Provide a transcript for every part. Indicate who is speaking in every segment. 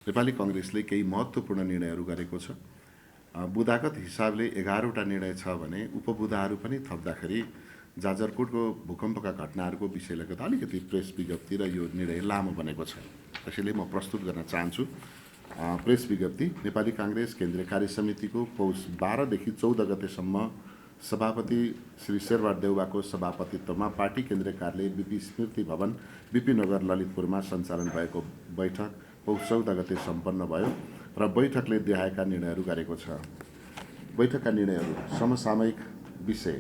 Speaker 1: नेपाली कांग्रेसले केही महत्त्वपूर्ण निर्णयहरू गरेको छ। बुँदागत हिसाबले 11वटा निर्णय छ भने उपबुँदाहरू पनि थप्दाखेरि जाजरकोटको भूकम्पका घटनाहरूको विषयलाई गर्दा अलिकति प्रेस विज्ञप्ति र यो निर्णय लामो बनेको छ। त्यसैले म प्रस्तुत गर्न चाहन्छु। प्रेस विज्ञप्ति नेपाली कांग्रेस केन्द्रीय कार्यसमितिको पौष 12 देखि 14 गतेसम्म सभापति श्री शेरबहादुर देउवाको सभापतित्वमा पार्टी केन्द्रीय कार्यालय बीपी स्मृति भवन बीपी नगर ललितपुरमा सञ्चालन भएको बैठक पौष 14 गते सम्पन्न भयो र बैठकले देखाएका निर्णयहरू गरेको छ। बैठकका निर्णयहरू: समसामयिक विषय: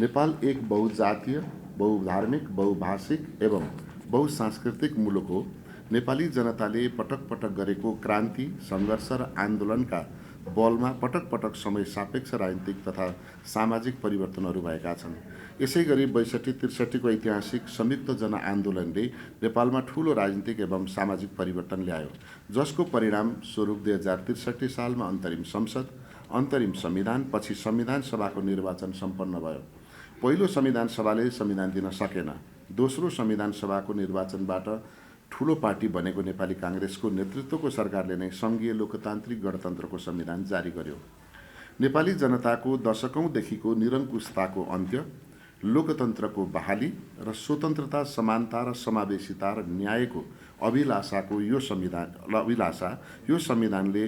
Speaker 1: नेपाल एक बहुजातीय, बहुधार्मिक, बहुभाषिक एवं बहुसांस्कृतिक मुलुक हो। नेपाली जनताले पटक पटक गरेको क्रान्ति, सङ्घर्ष र आन्दोलनका बलमा पटक पटक समय सापेक्ष राजनीतिक तथा सामाजिक परिवर्तनहरू भएका छन्। यसै गरी 62-63 को ऐतिहासिक संयुक्त जनआन्दोलनले नेपालमा ठूलो राजनीतिक एवं सामाजिक परिवर्तन ल्यायो, जसको परिणाम स्वरूप 2063 सालमा अन्तरिम संसद, अन्तरिम संविधान, पछि संविधान सभाको निर्वाचन सम्पन्न भयो। पहिलो संविधान सभाले संविधान दिन सकेन। दोस्रो संविधान सभाको निर्वाचनबाट ठूलो पार्टी बनेको नेपाली कांग्रेसको नेतृत्वको सरकारले नै संघीय लोकतान्त्रिक गणतन्त्रको संविधान जारी गर्यो। नेपाली जनताको दशकौंदेखिको निरङ्कुशताको अन्त्य, लोकतन्त्रको बहाली र स्वतन्त्रता, समानता र समावेशिता र न्यायको अभिलाषा यो संविधानले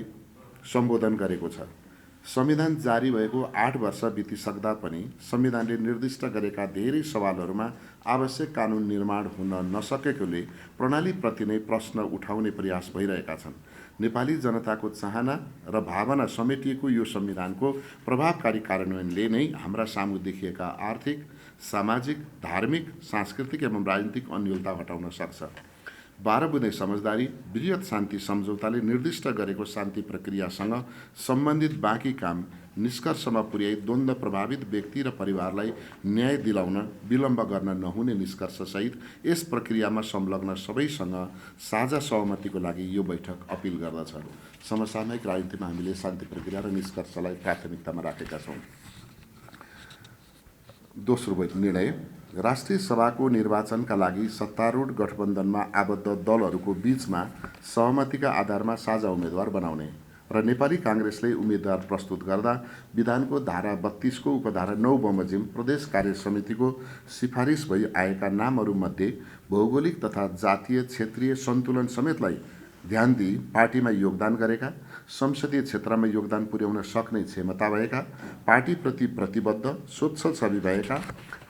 Speaker 1: सम्बोधन गरेको छ। संविधान जारी भएको 8 वर्ष बितिसक्दा पनि संविधानले निर्दिष्ट गरेका धेरै सवालहरूमा आवश्यक कानुन निर्माण हुन नसकेकोले प्रणालीप्रति नै प्रश्न उठाउने प्रयास भइरहेका छन्। नेपाली जनताको चाहना र भावना समेटिएको यो संविधानको प्रभावकारी कार्यान्वयनले नै हाम्रा सामु देखिएका आर्थिक, सामाजिक, धार्मिक, सांस्कृतिक एवं राजनीतिक अन्योलता हटाउन सक्छ। 12 बुँदे समझदारी, बृहत शान्ति सम्झौताले निर्दिष्ट गरेको शान्ति प्रक्रियासँग सम्बन्धित बाँकी काम निष्कर्षमा पुर्याई द्वन्द्व प्रभावित व्यक्ति र परिवारलाई न्याय दिलाउन विलम्ब गर्न नहुने निष्कर्षसहित यस प्रक्रियामा संलग्न सबैसँग साझा सहमतिको लागि यो बैठक अपिल गर्दछ। समसामयिक राजनीतिमा हामीले शान्ति प्रक्रिया र निष्कर्षलाई प्राथमिकतामा राखेका छौँ। दोस्रो निर्णय: राष्ट्रिय सभाको निर्वाचनका लागि सत्तारूढ गठबन्धनमा आबद्ध दलहरूको बीचमा सहमतिका आधारमा साझा उम्मेद्वार बनाउने र नेपाली कांग्रेसले उम्मेद्वार प्रस्तुत गर्दा विधानको धारा 32 को उपधारा 9 बमोजिम प्रदेश कार्य समितिको सिफारिस भई आएका नामहरूमध्ये भौगोलिक तथा जातीय क्षेत्रीय सन्तुलन समेतलाई ध्यान दिई पार्टीमा योगदान गरेका, संसदीय क्षेत्रमा योगदान पुर्याउन सक्ने क्षमता भएका, पार्टीप्रति प्रतिबद्ध, स्वच्छ छवि भएका,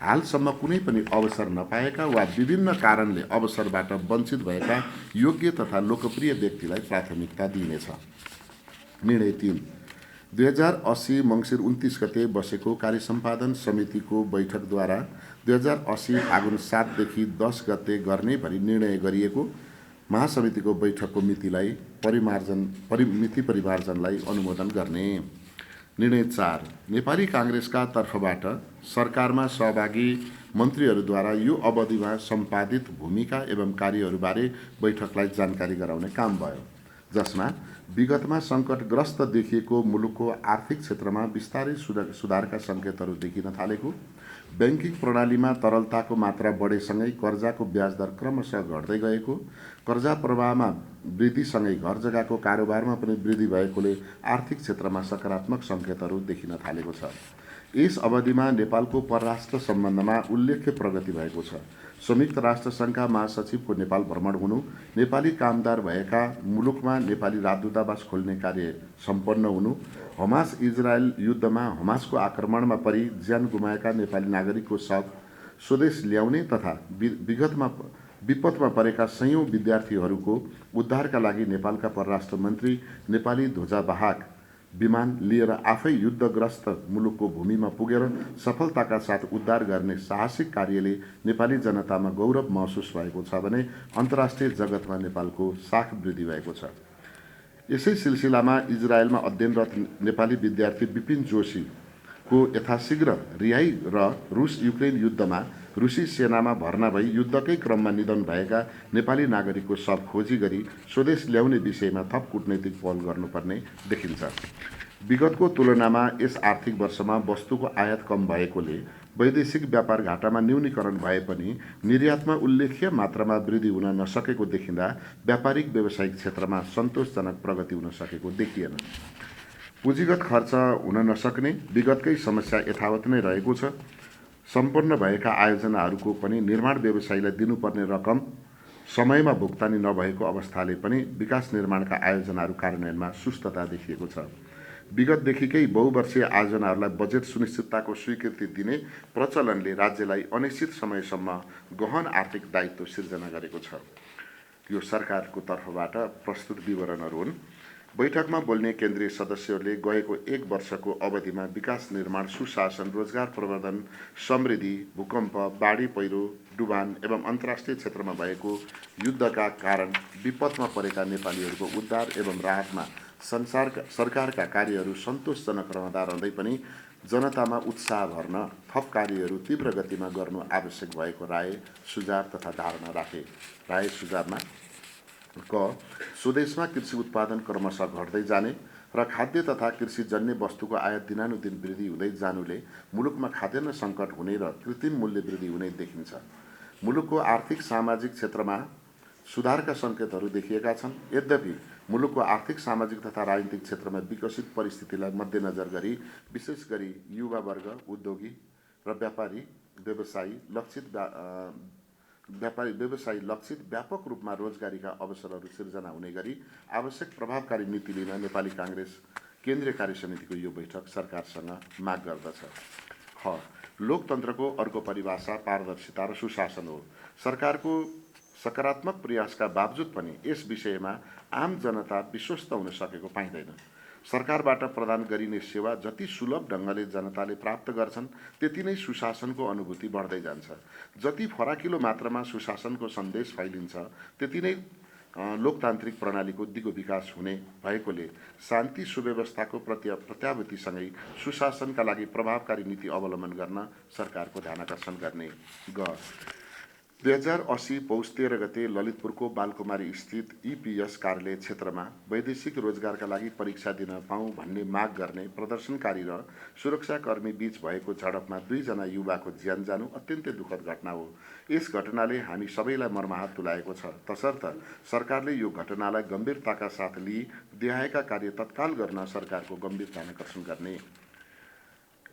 Speaker 1: हालसम्म कुनै पनि अवसर नपाएका वा विभिन्न कारणले अवसरबाट वञ्चित भएका योग्य तथा लोकप्रिय व्यक्तिलाई प्राथमिकता दिइनेछ। निर्णय 3: 2080 मङ्सिर 29 गते बसेको कार्यसम्पादन समितिको बैठकद्वारा 2080 फागुन 7 देखि 10 गते गर्ने भनी निर्णय गरिएको महासमितिको बैठकको मिति परिमार्जनलाई अनुमोदन गर्ने। निर्णय 4: नेपाली कांग्रेसका तर्फबाट सरकारमा सहभागी मन्त्रीहरूद्वारा यो अवधिमा सम्पादित भूमिका एवं कार्यहरूबारे बैठकलाई जानकारी गराउने काम भयो, जसमा विगतमा सङ्कटग्रस्त देखिएको मुलुकको आर्थिक क्षेत्रमा बिस्तारै सुधारका सङ्केतहरू देखिन थालेको, बैंकिङ प्रणालीमा तरलताको मात्रा बढेसँगै कर्जाको ब्याज दर क्रमशः घट्दै गएको, कर्जा प्रवाहमा वृद्धिसँगै घर जग्गाको कारोबारमा पनि वृद्धि भएकोले आर्थिक क्षेत्रमा सकारात्मक सङ्केतहरू देखिन थालेको छ। यस अवधिमा नेपालको परराष्ट्र सम्बन्धमा उल्लेख्य प्रगति भएको छ। संयुक्त राष्ट्र सङ्घका महासचिवको नेपाल भ्रमण हुनु, नेपाली कामदार भएका मुलुकमा नेपाली राजदूतावास खोल्ने कार्य सम्पन्न हुनु, हमास इजरायल युद्धमा हमासको आक्रमणमा परि ज्यान गुमाएका नेपाली नागरिकको शव स्वदेश ल्याउने तथा विपदमा परेका सयौं विद्यार्थीहरूको उद्धारका लागि नेपालका परराष्ट्र मन्त्री नेपाली ध्वजावाहक विमान लिएर आफै युद्धग्रस्त मुलुकको भूमिमा पुगेर सफलताका साथ उद्धार गर्ने साहसिक कार्यले नेपाली जनतामा गौरव महसुस भएको छ भने अन्तर्राष्ट्रिय जगतमा नेपालको साख वृद्धि भएको छ। यसै सिलसिलामा इजरायलमा अध्ययनरत नेपाली विद्यार्थी विपिन जोशीको यथाशीघ्र रिहाई र रुस युक्रेन युद्धमा रुसी सेनामा भर्ना भई युद्धकै क्रममा निधन भएका नेपाली नागरिकको शव खोजी गरी स्वदेश ल्याउने विषयमा थप कूटनैतिक पहल गर्नुपर्ने देखिन्छ। विगतको तुलनामा यस आर्थिक वर्षमा वस्तुको आयात कम भएकोले वैदेशिक व्यापार घाटामा न्यूनीकरण भए पनि निर्यातमा उल्लेख्य मात्रामा वृद्धि हुन नसकेको देखिँदा व्यापारिक व्यावसायिक क्षेत्रमा सन्तोषजनक प्रगति हुन सकेको देखिएन। पुँजीगत खर्च हुन नसक्ने विगतकै समस्या यथावत नै रहेको छ। सम्पन्न भएका आयोजनाहरूको पनि निर्माण व्यवसायीलाई दिनुपर्ने रकम समयमा भुक्तानी नभएको अवस्थाले पनि विकास निर्माणका आयोजनाहरू कार्यान्वयनमा सुस्तता देखिएको छ। विगतदेखिकै बहुवर्षीय आयोजनाहरूलाई बजेट सुनिश्चितताको स्वीकृति दिने प्रचलनले राज्यलाई अनिश्चित समयसम्म गहन आर्थिक दायित्व सिर्जना गरेको छ। यो सरकारको तर्फबाट प्रस्तुत विवरणहरू हुन्। बैठकमा बोल्ने केन्द्रीय सदस्यहरूले गएको 1 वर्षको अवधिमा विकास निर्माण, सुशासन, रोजगार प्रवर्धन, समृद्धि, भूकम्प, बाढी पहिरो, डुबान एवं अन्तर्राष्ट्रिय क्षेत्रमा भएको युद्धका कारण विपदमा परेका नेपालीहरूको उद्धार एवं राहतमा सरकारका कार्यहरू सन्तोषजनक रहँदा रहँदै पनि जनतामा उत्साह भर्न थप कार्यहरू तीव्र गतिमा गर्नु आवश्यक भएको राय सुझाव तथा धारणा राखे। राय सुझावमा स्वदेशमा कृषि उत्पादन क्रमशः घट्दै जाने र खाद्य तथा कृषिजन्य वस्तुको आयात दिनानुदिन वृद्धि हुँदै जानुले मुलुकमा खाद्यान्न सङ्कट हुने र कृत्रिम मूल्य वृद्धि हुने देखिन्छ। मुलुकको आर्थिक सामाजिक क्षेत्रमा सुधारका सङ्केतहरू देखिएका छन्। यद्यपि मुलुकको आर्थिक सामाजिक तथा राजनीतिक क्षेत्रमा विकसित परिस्थितिलाई मध्यनजर गरी विशेष गरी युवा वर्ग, उद्योगी र व्यापारी व्यवसायी लक्षित व्यापक रूपमा रोजगारीका अवसरहरू सिर्जना हुने गरी आवश्यक प्रभावकारी नीति लिन नेपाली काङ्ग्रेस केन्द्रीय कार्य समितिको यो बैठक सरकारसँग माग गर्दछ। लोकतन्त्रको अर्को परिभाषा पारदर्शिता र सुशासन हो। सरकारको सकारात्मक प्रयासका बावजुद पनि यस विषयमा आम जनता विश्वस्त हुन सकेको पाइँदैन। सरकारबाट प्रदान गरिने सेवा जति सुलभ ढङ्गले जनताले प्राप्त गर्छन् त्यति नै सुशासनको अनुभूति बढ्दै जान्छ। जति फराकिलो मात्रामा सुशासनको सन्देश फैलिन्छ त्यति नै लोकतान्त्रिक प्रणालीको दिगो विकास हुने भएकोले शान्ति सुव्यवस्थाको प्रत्याभूतिसँगै सुशासनका लागि प्रभावकारी नीति अवलम्बन गर्न सरकारको ध्यानाकर्षण गर्ने। 2080 पौष 13 गते ललितपुरको बालकुमारी स्थित इपिएस कार्यालय क्षेत्रमा वैदेशिक रोजगारका लागि परीक्षा दिन पाऊँ भन्ने माग गर्ने प्रदर्शनकारी र सुरक्षाकर्मी बीच भएको झडपमा 2 जना युवाको ज्यान जानु अत्यन्तै दुःखद घटना हो। यस घटनाले हामी सबैलाई मर्माहत तुल्याएको छ। तसर्थ सरकारले यो घटनालाई गम्भीरताका साथ लिई देहायका कार्य तत्काल गर्न सरकारको गम्भीर ध्यानाकर्षण गर्ने।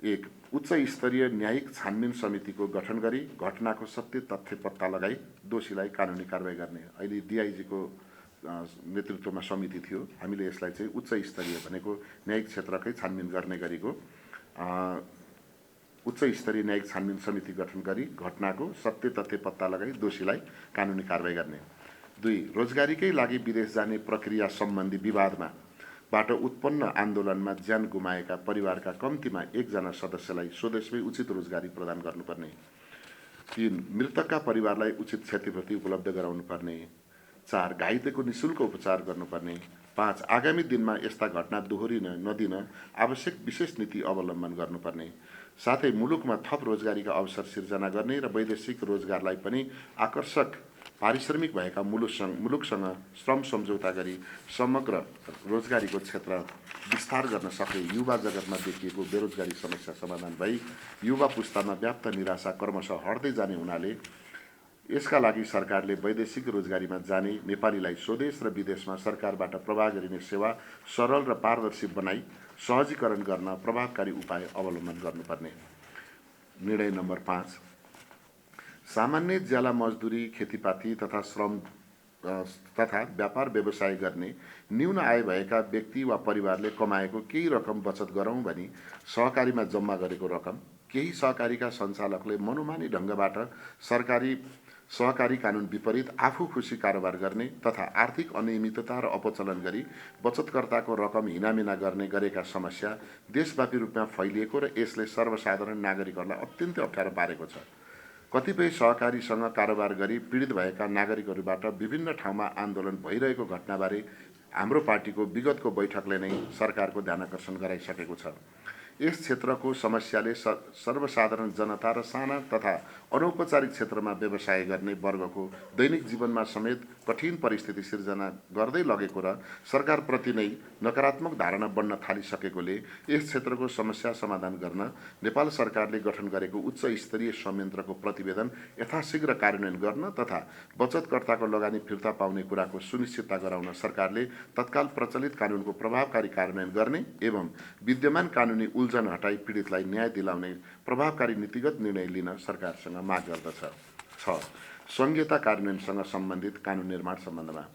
Speaker 1: 1. उच्च स्तरीय न्यायिक छानबिन समितिको गठन गरी घटनाको सत्य तथ्य पत्ता लगाई दोषीलाई कानुनी कारवाही गर्ने। अहिले डिआइजीको नेतृत्वमा समिति थियो। हामीले यसलाई चाहिँ उच्च स्तरीय भनेको न्यायिक क्षेत्रकै छानबिन गर्ने गरेको उच्च स्तरीय न्यायिक छानबिन समिति गठन गरी घटनाको सत्य तथ्य पत्ता लगाई दोषीलाई कानुनी कारवाही गर्ने। 2. रोजगारीकै लागि विदेश जाने प्रक्रिया सम्बन्धी विवादमा बाट उत्पन्न आन्दोलनमा ज्यान गुमाएका परिवारका कम्तीमा 1 जना सदस्यलाई स्वदेशमै उचित रोजगारी प्रदान गर्नुपर्ने। 3. मृतकका परिवारलाई उचित क्षतिपूर्ति उपलब्ध गराउनुपर्ने। 4. घाइतेको निशुल्क उपचार गर्नुपर्ने। 5. आगामी दिनमा यस्ता घटना दोहोरिन नदिन आवश्यक विशेष नीति अवलम्बन गर्नुपर्ने। साथै मुलुकमा थप रोजगारीका अवसर सिर्जना गर्ने र वैदेशिक रोजगारलाई पनि आकर्षक पारिश्रमिक भएका मुलुकसँग श्रम सम्झौता गरी समग्र रोजगारीको क्षेत्र विस्तार गर्न सके युवा जगतमा देखिएको बेरोजगारी समस्या समाधान भई युवा पुस्तामा व्याप्त निराशा क्रमशः हट्दै जाने हुनाले यसका लागि सरकारले वैदेशिक रोजगारीमा जाने नेपालीलाई स्वदेश र विदेशमा सरकारबाट प्रवाह गरिने सेवा सरल र पारदर्शी बनाई सहजीकरण गर्न प्रभावकारी उपाय अवलम्बन गर्नुपर्ने। निर्णय नम्बर 5. सामान्य ज्याला मजदुरी, खेतीपाती तथा श्रम तथा व्यापार व्यवसाय गर्ने न्यून आय भएका व्यक्ति वा परिवारले कमाएको केही रकम बचत गरौँ भनी सहकारीमा जम्मा गरेको रकम केही सहकारीका सञ्चालकले मनोमानी ढङ्गबाट सहकारी कानुन विपरीत आफू खुसी कारोबार गर्ने तथा आर्थिक अनियमितता र अपचलन गरी बचतकर्ताको रकम हिनामिना गर्ने गरेका समस्या देशव्यापी रूपमा फैलिएको र यसले सर्वसाधारण नागरिकहरूलाई अत्यन्तै अप्ठ्यारो पारेको छ। कतिपय सहकारीसँग कारोबार गरी पीडित भएका नागरिकहरूबाट विभिन्न ठाउँमा आन्दोलन भइरहेको घटनाबारे हाम्रो पार्टीको विगतको बैठकले नै सरकारको ध्यानाकर्षण गराइसकेको छ। यस क्षेत्रको समस्याले सर्वसाधारण जनता र साना तथा अनौपचारिक क्षेत्रमा व्यवसाय गर्ने वर्गको दैनिक जीवनमा समेत कठिन परिस्थिति सिर्जना गर्दै लगेको र सरकारप्रति नै नकारात्मक धारणा बढ्न थालिसकेकोले यस क्षेत्रको समस्या समाधान गर्न नेपाल सरकारले गठन गरेको उच्च स्तरीय संयन्त्रको प्रतिवेदन यथाशीघ्र कार्यान्वयन गर्न तथा बचतकर्ताको लगानी फिर्ता पाउने कुराको सुनिश्चितता गराउन सरकारले तत्काल प्रचलित कानुनको प्रभावकारी कार्यान्वयन गर्ने एवं विद्यमान कानुनी उल्झन हटाई पीडितलाई न्याय दिलाउने प्रभावकारी नीतिगत निर्णय लिन सरकारसँग माग गर्दछ। 6. संघीयता कार्यान्वयनसँग सम्बन्धित कानुन निर्माण सम्बन्धमा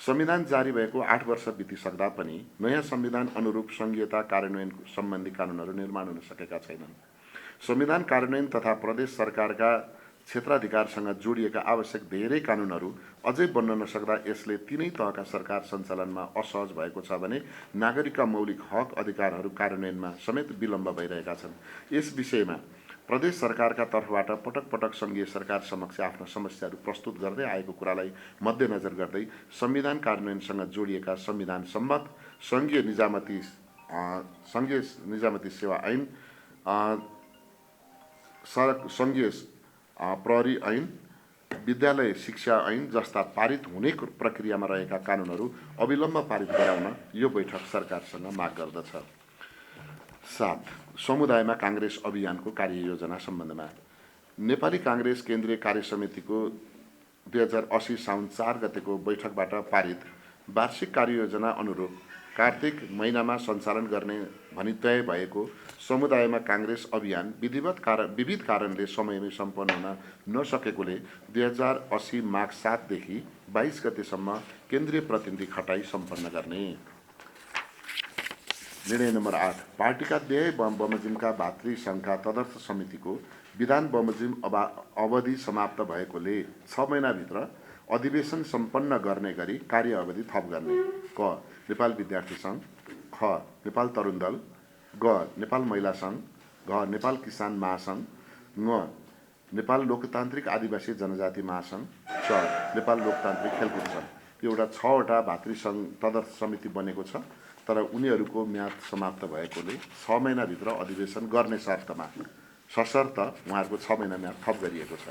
Speaker 1: संविधान जारी भएको 8 वर्ष बितिसक्दा पनि नयाँ संविधान अनुरूप संघीयता कार्यान्वयन सम्बन्धी कानुनहरू निर्माण हुन सकेका छैनन्। संविधान कार्यान्वयन तथा प्रदेश सरकारका क्षेत्राधिकारसँग जोडिएका आवश्यक धेरै कानुनहरू अझै बन्न नसक्दा यसले तीनै तहका सरकार सञ्चालनमा असहज भएको छ भने नागरिकका मौलिक हक अधिकारहरू कार्यान्वयनमा समेत विलम्ब भइरहेका छन्। यस विषयमा प्रदेश सरकारका तर्फबाट पटक पटक सङ्घीय सरकार समक्ष आफ्ना समस्याहरू प्रस्तुत गर्दै आएको कुरालाई मध्यनजर गर्दै संविधान कार्यान्वयनसँग जोडिएका संविधान सम्मत सङ्घीय निजामती सेवा ऐन, सङ्घीय प्रहरी ऐन, विद्यालय शिक्षा ऐन जस्ता पारित हुने प्रक्रियामा रहेका कानुनहरू अविलम्ब पारित गराउन यो बैठक सरकारसँग माग गर्दछ। 7. समुदायमा काङ्ग्रेस अभियानको कार्ययोजना सम्बन्धमा नेपाली काङ्ग्रेस केन्द्रीय कार्यसमितिको 2080 साउन 4 गतेको बैठकबाट पारित वार्षिक कार्ययोजना अनुरूप कार्तिक महिनामा सञ्चालन गर्ने भनी तय भएको समुदायमा काङ्ग्रेस अभियान विविध कारणले समयमै सम्पन्न हुन नसकेकोले 2080 माघ 7 देखि 22 गतेसम्म केन्द्रीय प्रतिनिधि खटाई सम्पन्न गर्ने। निर्णय नम्बर 8. पार्टीका देय बमोजिमका भातृ सङ्घका तदर्थ समितिको विधान बमोजिम अवधि समाप्त भएकोले 6 महिनाभित्र अधिवेशन सम्पन्न गर्ने गरी कार्य अवधि थप गर्ने। क. नेपाल विद्यार्थी सङ्घ, ख. नेपाल तरुण दल, ग. नेपाल महिला सङ्घ, घ. नेपाल किसान महासङ्घ, ङ. नेपाल लोकतान्त्रिक आदिवासी जनजाति महासङ्घ, च. नेपाल लोकतान्त्रिक खेलकुद सङ्घ। यो एउटा 6वटा भातृ सङ्घ तदर्थ समिति बनेको छ, तर उनीहरूको म्याद समाप्त भएकोले 6 महिनाभित्र अधिवेशन गर्ने शर्तमा सशर्त उहाँहरूको 6 महिना म्याद थप गरिएको छ।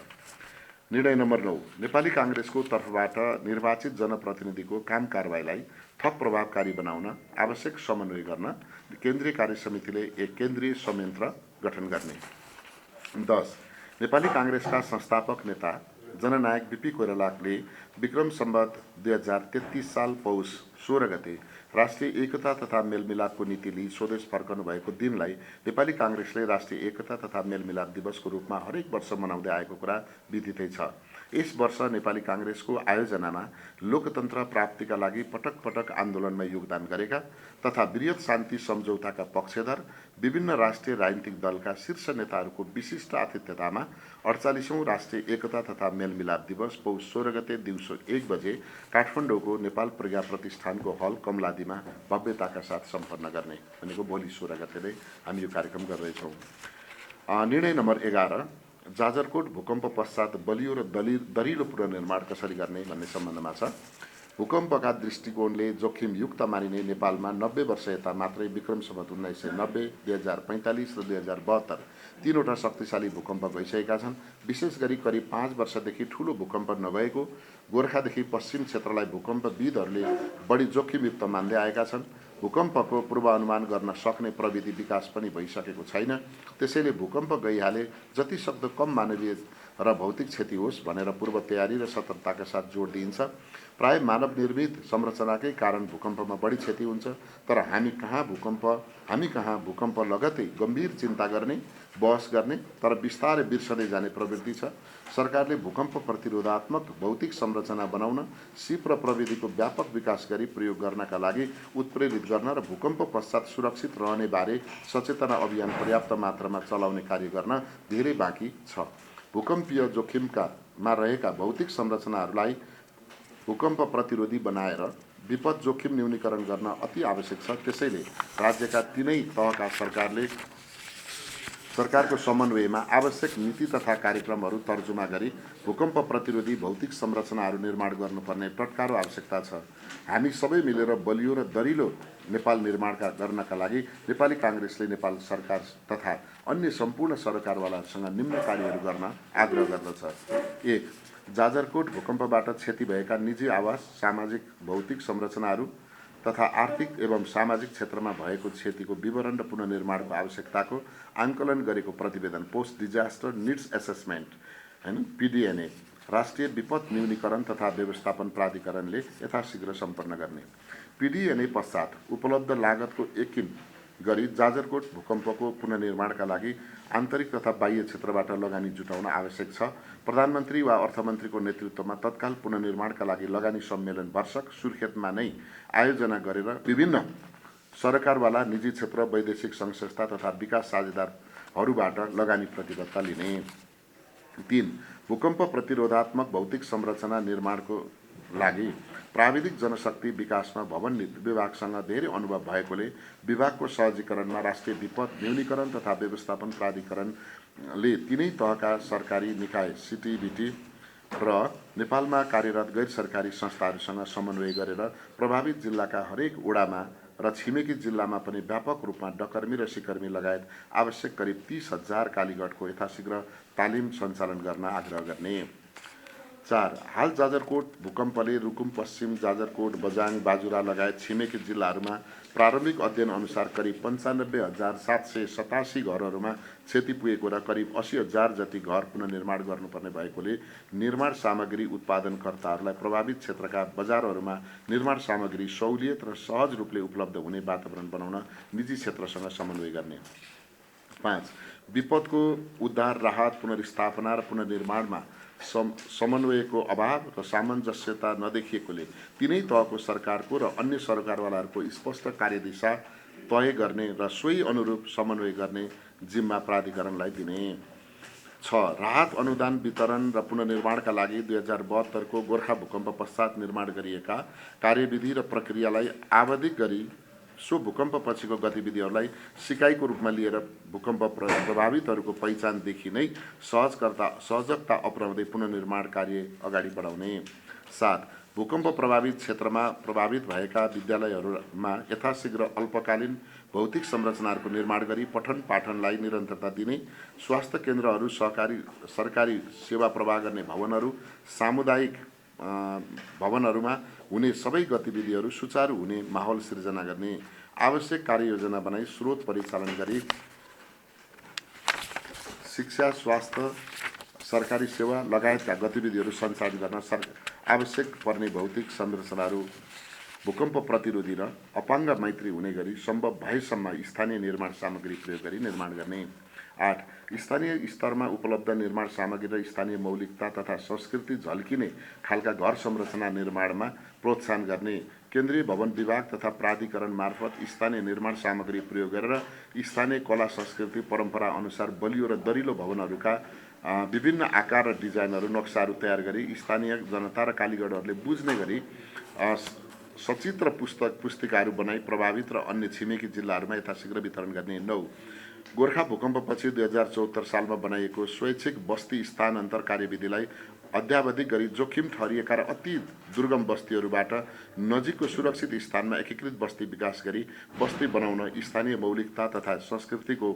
Speaker 1: निर्णय नम्बर 9. नेपाली काङ्ग्रेसको तर्फबाट निर्वाचित जनप्रतिनिधिको काम कारबाहीलाई थप प्रभावकारी बनाउन आवश्यक समन्वय गर्न केन्द्रीय कार्यसमितिले एक केन्द्रीय संयन्त्र गठन गर्ने। 10. नेपाली काङ्ग्रेसका संस्थापक नेता जननायक बीपी कोइरालाले विक्रम सम्वत 2033 साल पौष 16 गते राष्ट्रिय एकता तथा मेलमिलापको नीति लिई स्वदेश फर्कनु भएको दिनलाई नेपाली काङ्ग्रेसले राष्ट्रिय एकता तथा मेलमिलाप दिवसको रूपमा हरेक वर्ष मनाउँदै आएको कुरा विदितै छ। यस वर्ष नेपाली काङ्ग्रेसको आयोजनामा लोकतन्त्र प्राप्तिका लागि पटक पटक आन्दोलनमा योगदान गरेका तथा वृहत शान्ति सम्झौताका पक्षधर विभिन्न राष्ट्रिय राजनीतिक दलका शीर्ष नेताहरूको विशिष्ट आतिथ्यतामा 48औं राष्ट्रिय एकता तथा मेलमिलाप दिवस पौष 16 गते दिउँसो 1 बजे काठमाडौँको नेपाल प्रज्ञा प्रतिष्ठानको हल कमलादीमा भव्यताका साथ सम्पन्न गर्ने भनेको भोलि 16 गते नै हामी यो कार्यक्रम गर्दैछौँ। निर्णय नम्बर 11. जाजरकोट भूकम्प पश्चात बलियो र दरिलो पुनर्निर्माण कसरी गर्ने भन्ने सम्बन्धमा छ। भूकम्पका दृष्टिकोणले जोखिमयुक्त मानिने नेपालमा 90 वर्ष यता मात्रै विक्रम सम्वत 1990, 2045 र 2072 तीनवटा शक्तिशाली भूकम्प गइसकेका छन्। विशेष गरी करिब 5 वर्षदेखि ठूलो भूकम्प नगएको गोर्खादेखि पश्चिम क्षेत्रलाई भूकम्पविदहरूले बढी जोखिमयुक्त मान्दै आएका छन्। भूकम्पको पूर्वानुमान गर्न सक्ने प्रविधि विकास पनि भइसकेको छैन। त्यसैले भूकम्प गइहाले जति सक्दो कम मानवीय र भौतिक क्षति होस् भनेर पूर्व तयारी र सतर्कताका साथ जोड दिइन्छ। प्राय मानव निर्मित संरचनाकै कारण भूकम्पमा बढी क्षति हुन्छ, तर हामी कहाँ भूकम्प लगतै गम्भीर चिन्ता गर्ने, बहस गर्ने तर बिस्तारै बिर्सदै जाने प्रवृत्ति छ। सरकारले भूकम्प प्रतिरोधात्मक भौतिक संरचना बनाउन, सिप र प्रविधिको व्यापक विकास गरी प्रयोग गर्नका लागि उत्प्रेरित गर्न र भूकम्प पश्चात सुरक्षित रहने बारे सचेतना अभियान पर्याप्त मात्रामा चलाउने कार्य गर्न धेरै बाँकी छ। भूकम्पीय जोखिममा रहेका भौतिक संरचनाहरूलाई भूकम्प प्रतिरोधी बनाएर विपद जोखिम न्यूनीकरण गर्न अति आवश्यक छ। त्यसैले राज्यका तीनै तहका सरकारको समन्वयमा आवश्यक नीति तथा कार्यक्रमहरू तर्जुमा गरी भूकम्प प्रतिरोधी भौतिक संरचनाहरू निर्माण गर्नुपर्ने तत्काल आवश्यकता छ। हामी सबै मिलेर बलियो र दरिलो नेपाल निर्माण गर्नका लागि नेपाली काङ्ग्रेसले नेपाल सरकार तथा अन्य सम्पूर्ण सरकारवालासँग निम्न कार्यहरू गर्न आग्रह गर्दछ। 1. जाजरकोट भूकम्पबाट क्षति भएका निजी आवास, सामाजिक भौतिक संरचनाहरू तथा आर्थिक एवं सामाजिक क्षेत्रमा भएको क्षतिको विवरण र पुनर्निर्माणको आवश्यकताको आङ्कलन गरेको प्रतिवेदन post disaster needs assessment PDNA राष्ट्रिय विपद न्यूनीकरण तथा व्यवस्थापन प्राधिकरणले यथाशीघ्र सम्पन्न गर्ने। PDNA पश्चात उपलब्ध लागतको यकिन गरी जाजरकोट भूकम्पको पुनर्निर्माणका लागि आन्तरिक तथा बाह्य क्षेत्रबाट लगानी जुटाउन आवश्यक छ। प्रधानमन्त्री वा अर्थमन्त्रीको नेतृत्वमा तत्काल पुनर्निर्माणका लागि लगानी सम्मेलन वर्षक सुर्खेतमा नै आयोजना गरेर विभिन्न सरकारवाला, निजी क्षेत्र, वैदेशिक सङ्घ संस्था तथा विकास साझेदारहरूबाट लगानी प्रतिबद्धता लिने। 3. भूकम्प प्रतिरोधात्मक भौतिक संरचना निर्माणको लागि प्राविधिक जनशक्ति विकासमा भवन विभागसँग धेरै अनुभव भएकोले विभागको सहजीकरणमा राष्ट्रिय विपद न्यूनीकरण तथा व्यवस्थापन प्राधिकरणले तिनै तहका सरकारी निकाय CTBT र नेपालमा कार्यरत गैर सरकारी संस्थाहरूसँग समन्वय गरेर प्रभावित जिल्लाका हरेक वडामा र छिमेकी जिल्लामा पनि व्यापक रूपमा डकर्मी र सिकर्मी लगायत आवश्यक करिब 30,000 कालीगढको यथाशीघ्र तालिम सञ्चालन गर्न आग्रह गर्ने। 4. हाल जाजरकोट भूकम्पले रुकुम पश्चिम, जाजरकोट, बजाङ, बाजुरा लगायत छिमेकी जिल्लाहरूमा प्रारम्भिक अध्ययन अनुसार करिब 95,787 घरहरूमा क्षति पुगेको र करिब 80,000 जति घर पुनर्निर्माण गर्नुपर्ने भएकोले निर्माण सामग्री उत्पादनकर्ताहरूलाई प्रभावित क्षेत्रका बजारहरूमा निर्माण सामग्री सहुलियत र सहज रूपले उपलब्ध हुने वातावरण बनाउन निजी क्षेत्रसँग समन्वय गर्ने। 5. विपदको उद्धार, राहत, पुनर्स्थापना र पुनर्निर्माणमा समन्वयको अभाव र सामञ्जस्यता नदेखिएकोले तिनै तहको सरकारको र अन्य सरकारवालाहरूको स्पष्ट कार्यदिशा तय गर्ने र सोही अनुरूप समन्वय गर्ने जिम्मा प्राधिकरणलाई दिने। 6. राहत अनुदान वितरण र पुनर्निर्माणका लागि 2072 को गोर्खा भूकम्प पश्चात निर्माण गरिएका कार्यविधि र प्रक्रियालाई आवधिक गरी सो भूकम्प पछिको गतिविधिहरूलाई सिकाइको रूपमा लिएर भूकम्प प्रभावितहरूको पहिचानदेखि नै सहजकता अपनाउँदै पुनर्निर्माण कार्य अगाडि बढाउने। 7. भूकम्प प्रभावित क्षेत्रमा प्रभावित भएका विद्यालयहरूमा यथाशीघ्र अल्पकालीन भौतिक संरचनाहरूको निर्माण गरी पठन पाठनलाई निरन्तरता दिने। स्वास्थ्य केन्द्रहरू, सरकारी सेवा प्रवाह गर्ने भवनहरू, सामुदायिक भवनहरूमा हुने सबै गतिविधिहरू सुचारू हुने माहौल सिर्जना गर्ने। आवश्यक कार्ययोजना बनाई स्रोत परिचालन गरी शिक्षा, स्वास्थ्य, सरकारी सेवा लगायतका गतिविधिहरू सञ्चालन गर्न आवश्यक पर्ने भौतिक संरचनाहरू भूकम्प प्रतिरोधी र अपाङ्ग मैत्री हुने गरी सम्भव भएसम्म स्थानीय निर्माण सामग्री प्रयोग गरी निर्माण गर्ने। 8. स्थानीय स्तरमा उपलब्ध निर्माण सामग्री र स्थानीय मौलिकता तथा संस्कृति झल्किने खालका घर संरचना निर्माणमा प्रोत्साहन गर्ने। केन्द्रीय भवन विभाग तथा प्राधिकरण मार्फत स्थानीय निर्माण सामग्री प्रयोग गरेर स्थानीय कला संस्कृति परम्परा अनुसार बलियो र दरिलो भवनहरूका विभिन्न आकार र डिजाइनहरू नक्साहरू तयार गरी स्थानीय जनता र कालीगढहरूले बुझ्ने गरी सचित्र पुस्तिकाहरू बनाई प्रभावित र अन्य छिमेकी जिल्लाहरूमा यथाशीघ्र वितरण गर्ने। 9. गोर्खा भूकम्पपछि 2074 सालमा बनाइएको स्वैच्छिक बस्ती स्थानान्तर कार्यविधिलाई अध्यावधिक गरी जोखिम ठहरिएका र अति दुर्गम बस्तीहरूबाट नजिकको सुरक्षित स्थानमा एकीकृत बस्ती विकास गरी बस्ती बनाउन स्थानीय मौलिकता तथा संस्कृतिको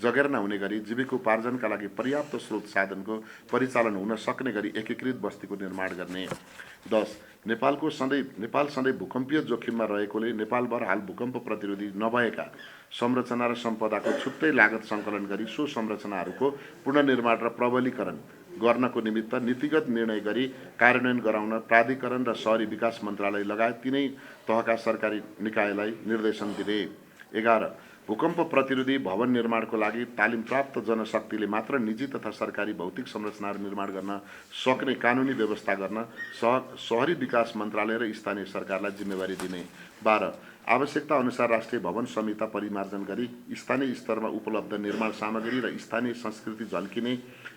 Speaker 1: जगेर्ना हुने गरी जीविकोपार्जनका लागि पर्याप्त स्रोत साधनको परिचालन हुन सक्ने गरी एकीकृत बस्तीको निर्माण गर्ने। 10. नेपाल सधैँ भूकम्पीय जोखिममा रहेकोले नेपालभर हाल भूकम्प प्रतिरोधी नभएका संरचना र सम्पदाको छुट्टै लागत सङ्कलन गरी सो संरचनाहरूको पुनर्निर्माण र प्रबलीकरण गर्नको निमित्त नीतिगत निर्णय गरी कार्यान्वयन गराउन प्राधिकरण र शहरी विकास मन्त्रालय लगायत तिनै तहका सरकारी निकायलाई निर्देशन दिने। 11. भूकम्प प्रतिरोधी भवन निर्माणको लागि तालिम प्राप्त जनशक्तिले मात्र निजी तथा सरकारी भौतिक संरचनाहरू निर्माण गर्न सक्ने कानुनी व्यवस्था गर्न शहरी विकास मन्त्रालय र स्थानीय सरकारलाई जिम्मेवारी दिने। 12. आवश्यकता अनुसार राष्ट्रिय भवन संहिता परिमार्जन गरी स्थानीय स्तरमा उपलब्ध निर्माण सामग्री र स्थानीय संस्कृति झल्किने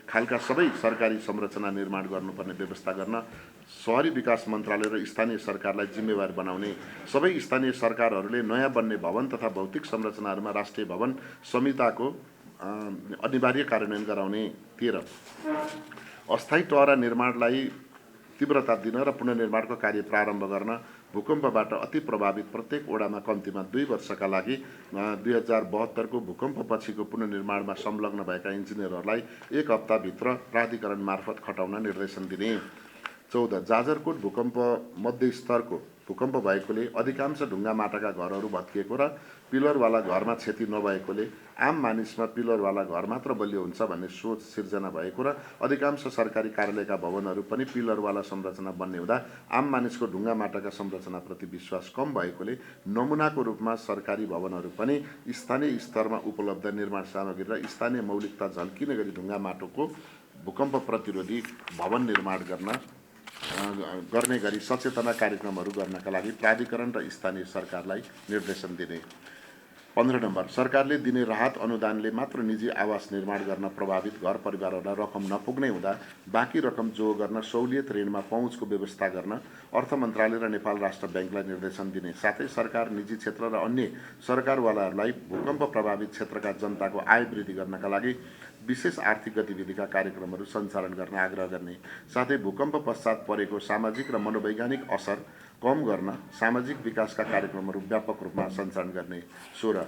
Speaker 1: खालका सबै सरकारी संरचना निर्माण गर्नुपर्ने व्यवस्था गर्न शहरी विकास मन्त्रालय र स्थानीय सरकारलाई जिम्मेवार बनाउने। सबै स्थानीय सरकारहरूले नयाँ बन्ने भवन तथा भौतिक संरचनाहरूमा राष्ट्रिय भवन संहिताको अनिवार्य कार्यान्वयन गराउने। 13. अस्थायी टहरा निर्माणलाई तीव्रता दिन र पुनर्निर्माणको कार्य प्रारम्भ गर्न भूकम्पबाट अति प्रभावित प्रत्येक वडामा कम्तीमा 2 वर्षका लागि 2072 को भूकम्पपछिको पुनर्निर्माणमा संलग्न भएका इन्जिनियरहरूलाई 1 हप्ताभित्र प्राधिकरण मार्फत खटाउन निर्देशन दिने। 14 जाजरकोट भूकम्प मध्य स्तरको भूकम्प भएकोले अधिकांश ढुङ्गा माटाका घरहरू भत्किएको र पिलरवाला घरमा क्षति नभएकोले आम मानिसमा पिलरवाला घर मात्र बलियो हुन्छ भन्ने सोच सिर्जना भएको र अधिकांश सरकारी कार्यालयका भवनहरू पनि पिलरवाला संरचना बन्ने हुँदा आम मानिसको ढुङ्गा माटाका संरचनाप्रति विश्वास कम भएकोले नमुनाको रूपमा सरकारी भवनहरू पनि स्थानीय स्तरमा उपलब्ध निर्माण सामग्री र स्थानीय मौलिकता झल्किने गरी ढुङ्गा माटोको भूकम्प प्रतिरोधी भवन निर्माण गर्ने गरी सचेतना कार्यक्रमहरू गर्नका लागि प्राधिकरण र स्थानीय सरकारलाई निर्देशन दिने। 15 नम्बर सरकारले दिने राहत अनुदानले मात्र निजी आवास निर्माण गर्न प्रभावित घर परिवारहरूलाई रकम नपुग्ने हुँदा बाँकी रकम जो गर्न सहुलियत ऋणमा पहुँचको व्यवस्था गर्न अर्थ मन्त्रालय र नेपाल राष्ट्र ब्याङ्कलाई निर्देशन दिने। साथै सरकार निजी क्षेत्र र अन्य सरकारवालाहरूलाई भूकम्प प्रभावित क्षेत्रका जनताको आय वृद्धि गर्नका लागि विशेष आर्थिक गतिविधिका कार्यक्रमहरू सञ्चालन गर्न आग्रह गर्ने। साथै भूकम्प पश्चात परेको सामाजिक र मनोवैज्ञानिक असर कम गर्न सामाजिक विकासका कार्यक्रमहरू व्यापक रूपमा सञ्चालन गर्ने। 16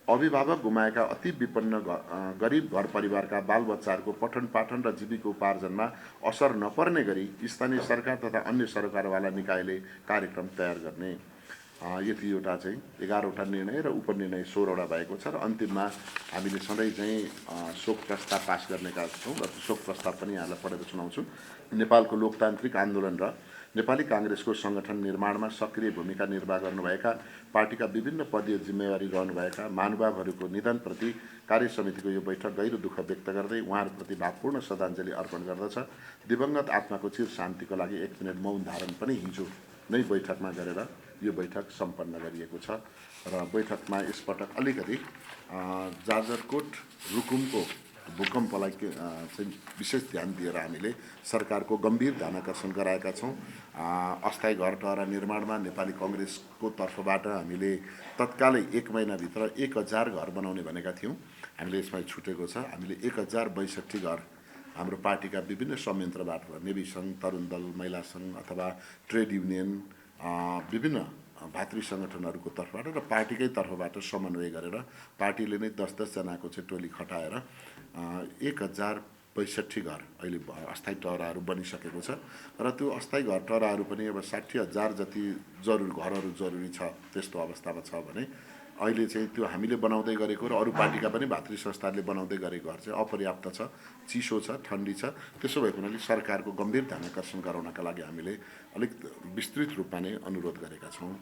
Speaker 1: अभिभावक गुमाएका अति विपन्न गरिब घर परिवारका बालबच्चाहरूको पठन पाठन र जीविकोपार्जनमा असर नपर्ने गरी स्थानीय सरकार तथा अन्य सरकारवाला निकायले कार्यक्रम तयार गर्ने। यति एउटा चाहिँ 11वटा निर्णय र उपनिर्णय 16वटा भएको छ र अन्तिममा हामीले सधैँ चाहिँ शोक प्रस्ताव पास गर्नेका छौँ र शोक प्रस्ताव पनि यहाँलाई पढेर सुनाउँछु। नेपालको लोकतान्त्रिक आन्दोलन र नेपाली काङ्ग्रेसको सङ्गठन निर्माणमा सक्रिय भूमिका निर्वाह गर्नुभएका पार्टीका विभिन्न पदीय जिम्मेवारी रहनुभएका महानुभावहरूको निधनप्रति कार्य समितिको यो बैठक गहिरो दुःख व्यक्त गर्दै उहाँहरूप्रति भावपूर्ण श्रद्धाञ्जली अर्पण गर्दछ। दिवंगत आत्माको चिर शान्तिको लागि 1 मिनट मौन धारण पनि हिजो नै बैठकमा गरेर यो बैठक सम्पन्न गरिएको छ र बैठकमा यसपटक अलिकति जाजरकोट रुकुमको भूकम्पलाई चाहिँ विशेष ध्यान दिएर हामीले सरकारको गम्भीर ध्यानाकर्षण गराएका छौँ। अस्थायी घर टहरा निर्माणमा नेपाली काङ्ग्रेसको तर्फबाट हामीले तत्कालै 1 महिनाभित्र 1000 घर बनाउने भनेका थियौँ। हामीले यसमा छुटेको छ। हामीले 1062 घर हाम्रो पार्टीका विभिन्न संयन्त्रबाट नेवी सङ्घ, तरुण दल, महिला सङ्घ अथवा ट्रेड युनियन विभिन्न भातृ सङ्गठनहरूको तर्फबाट र पार्टीकै तर्फबाट समन्वय गरेर पार्टीले नै 10-10 जनाको चाहिँ टोली खटाएर 1062 घर अहिले अस्थायी टहराहरू बनिसकेको छ र त्यो अस्थायी घर टहराहरू पनि अब 60,000 जति घरहरू जरुरी छ। त्यस्तो अवस्थामा छ भने अहिले चाहिँ त्यो हामीले बनाउँदै गरेको र अरू पार्टीका पनि भातृ संस्थाहरूले बनाउँदै गरेको घर चाहिँ अपर्याप्त छ, चिसो छ, ठन्डी छ। त्यसो भएको हुनाले सरकारको गम्भीर ध्यानाकर्षण गराउनका लागि हामीले अलिक विस्तृत रूपमा नै अनुरोध गरेका छौँ।